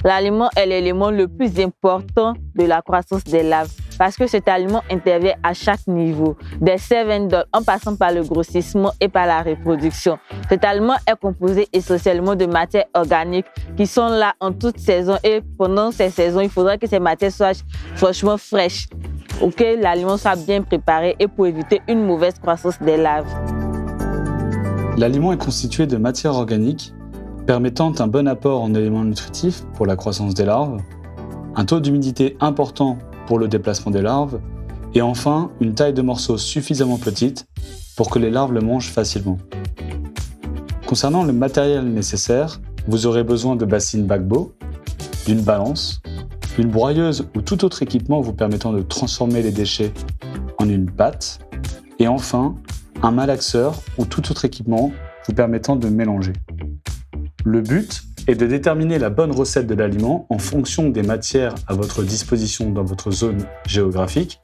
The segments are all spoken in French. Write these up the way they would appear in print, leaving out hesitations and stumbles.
L'aliment est l'élément le plus important de la croissance des larves parce que cet aliment intervient à chaque niveau, des servants en passant par le grossissement et par la reproduction. Cet aliment est composé essentiellement de matières organiques qui sont là en toute saison et pendant ces saisons, il faudra que ces matières soient franchement fraîches pour que l'aliment soit bien préparé et pour éviter une mauvaise croissance des larves. L'aliment est constitué de matières organiques permettant un bon apport en éléments nutritifs pour la croissance des larves, un taux d'humidité important pour le déplacement des larves, et enfin une taille de morceau suffisamment petite pour que les larves le mangent facilement. Concernant le matériel nécessaire, vous aurez besoin de bassines Bagbo, d'une balance, d'une broyeuse ou tout autre équipement vous permettant de transformer les déchets en une pâte, et enfin un malaxeur ou tout autre équipement vous permettant de mélanger. Le but est de déterminer la bonne recette de l'aliment en fonction des matières à votre disposition dans votre zone géographique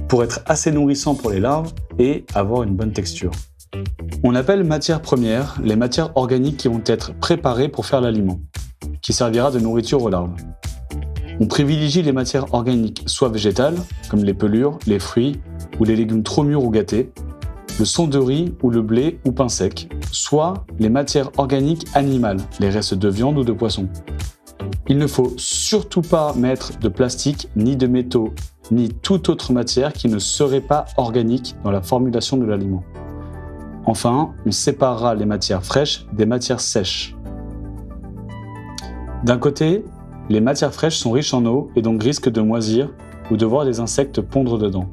pour être assez nourrissant pour les larves et avoir une bonne texture. On appelle matières premières les matières organiques qui vont être préparées pour faire l'aliment, qui servira de nourriture aux larves. On privilégie les matières organiques soit végétales, comme les pelures, les fruits ou les légumes trop mûrs ou gâtés, le son de riz ou le blé ou pain sec, soit les matières organiques animales, les restes de viande ou de poisson. Il ne faut surtout pas mettre de plastique, ni de métaux, ni toute autre matière qui ne serait pas organique dans la formulation de l'aliment. Enfin, on séparera les matières fraîches des matières sèches. D'un côté, les matières fraîches sont riches en eau et donc risquent de moisir ou de voir des insectes pondre dedans.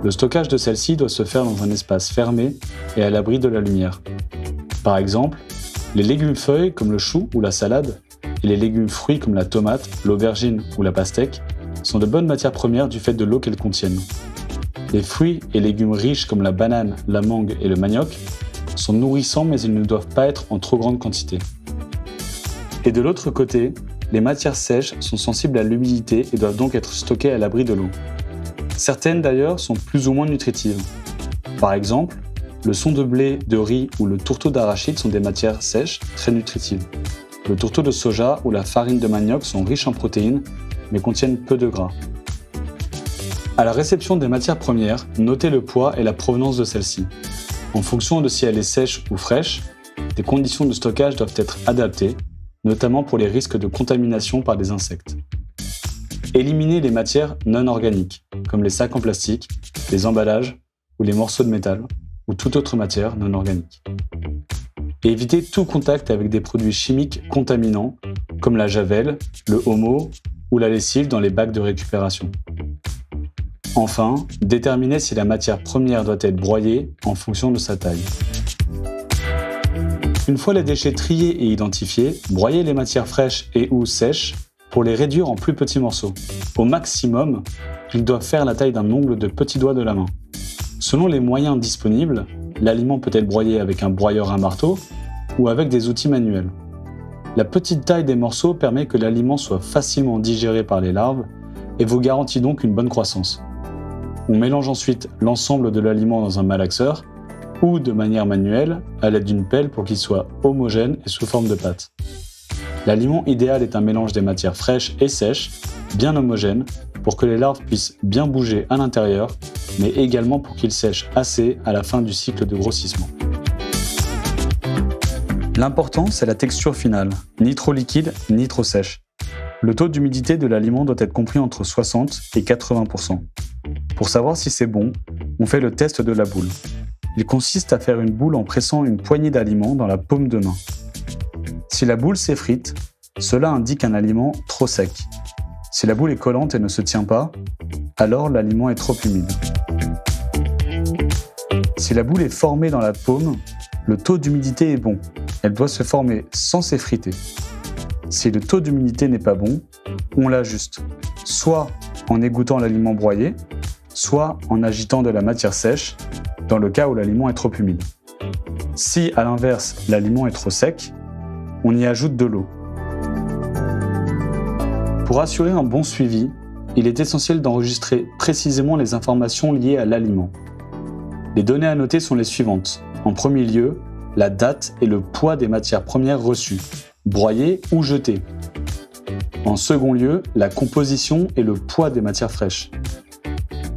Le stockage de celles-ci doit se faire dans un espace fermé et à l'abri de la lumière. Par exemple, les légumes feuilles comme le chou ou la salade et les légumes fruits comme la tomate, l'aubergine ou la pastèque sont de bonnes matières premières du fait de l'eau qu'elles contiennent. Les fruits et légumes riches comme la banane, la mangue et le manioc sont nourrissants mais ils ne doivent pas être en trop grande quantité. Et de l'autre côté, les matières sèches sont sensibles à l'humidité et doivent donc être stockées à l'abri de l'eau. Certaines d'ailleurs sont plus ou moins nutritives. Par exemple, le son de blé, de riz ou le tourteau d'arachide sont des matières sèches très nutritives. Le tourteau de soja ou la farine de manioc sont riches en protéines mais contiennent peu de gras. À la réception des matières premières, notez le poids et la provenance de celle-ci. En fonction de si elle est sèche ou fraîche, des conditions de stockage doivent être adaptées, notamment pour les risques de contamination par des insectes. Éliminez les matières non organiques, comme les sacs en plastique, les emballages ou les morceaux de métal, ou toute autre matière non organique. Et évitez tout contact avec des produits chimiques contaminants, comme la javel, le homo ou la lessive dans les bacs de récupération. Enfin, déterminez si la matière première doit être broyée en fonction de sa taille. Une fois les déchets triés et identifiés, broyez les matières fraîches et ou sèches pour les réduire en plus petits morceaux. Au maximum, ils doivent faire la taille d'un ongle de petit doigt de la main. Selon les moyens disponibles, l'aliment peut être broyé avec un broyeur à marteau ou avec des outils manuels. La petite taille des morceaux permet que l'aliment soit facilement digéré par les larves et vous garantit donc une bonne croissance. On mélange ensuite l'ensemble de l'aliment dans un malaxeur ou de manière manuelle à l'aide d'une pelle pour qu'il soit homogène et sous forme de pâte. L'aliment idéal est un mélange des matières fraîches et sèches, bien homogène, pour que les larves puissent bien bouger à l'intérieur, mais également pour qu'ils sèchent assez à la fin du cycle de grossissement. L'important, c'est la texture finale, ni trop liquide, ni trop sèche. Le taux d'humidité de l'aliment doit être compris entre 60 et 80%. Pour savoir si c'est bon, on fait le test de la boule. Il consiste à faire une boule en pressant une poignée d'aliments dans la paume de main. Si la boule s'effrite, cela indique un aliment trop sec. Si la boule est collante et ne se tient pas, alors l'aliment est trop humide. Si la boule est formée dans la paume, le taux d'humidité est bon. Elle doit se former sans s'effriter. Si le taux d'humidité n'est pas bon, on l'ajuste, soit en égoutant l'aliment broyé, soit en agitant de la matière sèche, dans le cas où l'aliment est trop humide. Si, à l'inverse, l'aliment est trop sec, on y ajoute de l'eau. Pour assurer un bon suivi, il est essentiel d'enregistrer précisément les informations liées à l'aliment. Les données à noter sont les suivantes. En premier lieu, la date et le poids des matières premières reçues, broyées ou jetées. En second lieu, la composition et le poids des matières fraîches.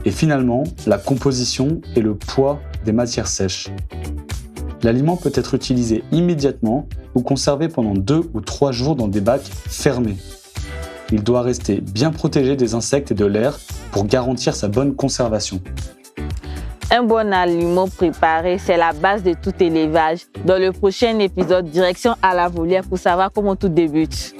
Et finalement, la composition et le poids des matières sèches. L'aliment peut être utilisé immédiatement ou conservé pendant 2 ou 3 jours dans des bacs fermés. Il doit rester bien protégé des insectes et de l'air pour garantir sa bonne conservation. Un bon aliment préparé, c'est la base de tout élevage. Dans le prochain épisode, direction à la volière pour savoir comment tout débute.